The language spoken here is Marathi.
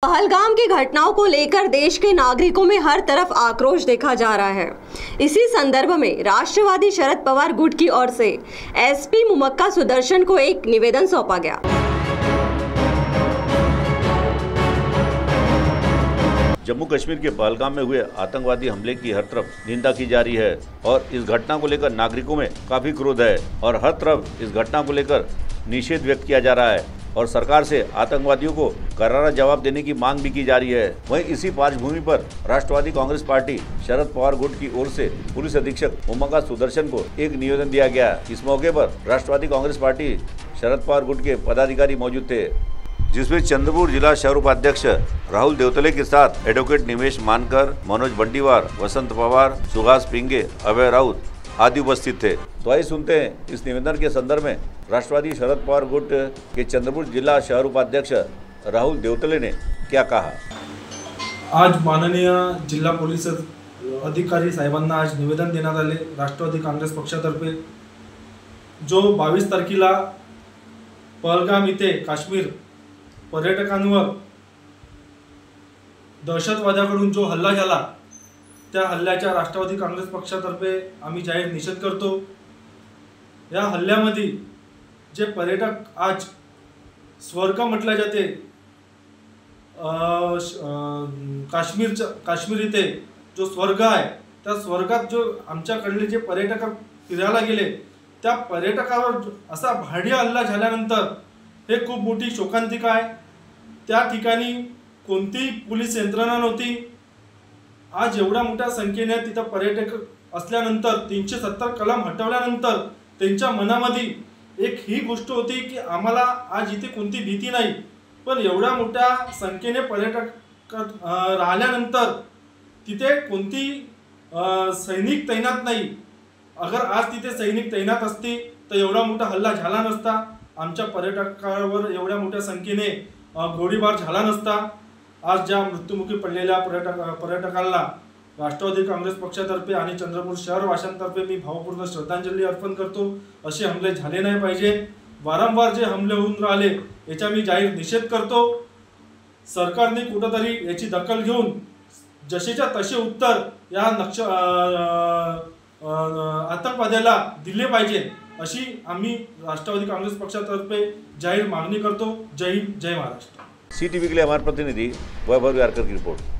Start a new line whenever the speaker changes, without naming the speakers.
पहलगाम की घटनाओं को लेकर देश के नागरिकों में हर तरफ आक्रोश देखा जा रहा है। इसी संदर्भ में राष्ट्रवादी शरद पवार गुट की ओर से एसपी मुमक्का सुदर्शन को एक निवेदन सौंपा गया।
जम्मू कश्मीर के पहलगाम में हुए आतंकवादी हमले की हर तरफ निंदा की जा रही है और इस घटना को लेकर नागरिकों में काफी क्रोध है और हर तरफ इस घटना को लेकर निषेध व्यक्त किया जा रहा है और सरकार से आतंकवादियों को करारा जवाब देने की मांग भी की जा रही है। वहीं इसी पार्श्वभूमि पर राष्ट्रवादी कांग्रेस पार्टी शरद पवार गुट की ओर से पुलिस अधीक्षक मुमक्का सुदर्शन को एक निवेदन दिया गया। इस मौके पर राष्ट्रवादी कांग्रेस पार्टी शरद पवार गुट के पदाधिकारी मौजूद थे, जिसमें चंद्रपुर जिला शहर उपाध्यक्ष राहुल देवतले के साथ एडवोकेट निमेश मानकर, मनोज बंटीवार, वसंत पवार, सुहास पिंगे, अभय राउत आदि उपस्थित थे। तो आइए सुनते हैं इस निवेदन के संदर्भ में राष्ट्रवादी शरद पवार गुट के चंद्रपुर जिला शहर उपाध्यक्ष राहुल देवतले ने क्या कहा।
आज माननीय जिल्हा पोलीस अधिकारी साहेबांना आज निवेदन देण्यात आले राष्ट्रवादी काँग्रेस पक्षातर्फे, जो 22 तारखेला पहलगाम इथे काश्मीर पर्यटकांवर दहशतवाद्याकडून जो हल्ला झाला त्या हल्ल्याच्या राष्ट्रवादी काँग्रेस पक्षातर्फे आम्ही जाहीर निषेध करतो। या हल्ल्यामध्ये जे पर्यटक आज स्वर्ग म्हटले जाते, काश्मीर इथे जो स्वर्ग आहे त्या स्वर्गात जो आमच्याकडले जे पर्यटक फिरायला गेले त्या पर्यटकावर असा भारी हल्ला झाल्यानंतर हे खूप मोठी शोकांतिका आहे। त्या ठिकाणी कोणतीही पोलीस यंत्रणा नव्हती। आज एवढ्या मोठ्या संख्येने तिथे पर्यटक असल्यानंतर 370 कलम हटवल्यानंतर त्यांच्या मनामध्ये एक ही गोष्ट होती की आम्हाला आज इथे कोणती भीती नाही, पण एवढ्या मोठ्या संख्येने पर्यटक राहिल्यानंतर तिथे कोणती सैनिक तैनात नाही। अगर आज तिथे सैनिक तैनात असते तर एवढा मोठा हल्ला झाला नसता, आमच्या पर्यटकांवर एवढ्या मोठ्या संख्येने गोळीबार झाला नसता। आज ज्या मृत्युमुखी पडलेल्या पर्यटकांना राष्ट्रवादी काँग्रेस पक्षातर्फे आणि चंद्रपूर शहर वाशांतर्फे मी भावपूर्ण श्रद्धांजली अर्पण करतो। असे हमले झाले नाही पाहिजे। वारंवार जे हमले होऊन राहिले याचा मी जाहीर निषेध करतो। सरकारने कुठेतरी याची दखल घेऊन जसेच्या तसे उत्तर या आतंकवाद्याला दिले पाहिजे, अशी आम्ही राष्ट्रवादी काँग्रेस पक्षातर्फे जाहीर मागणी करतो। जय हिंद, जय महाराष्ट्र।
CTV के लिए हमारे प्रतिनिधि वैभव यारकर की रिपोर्ट।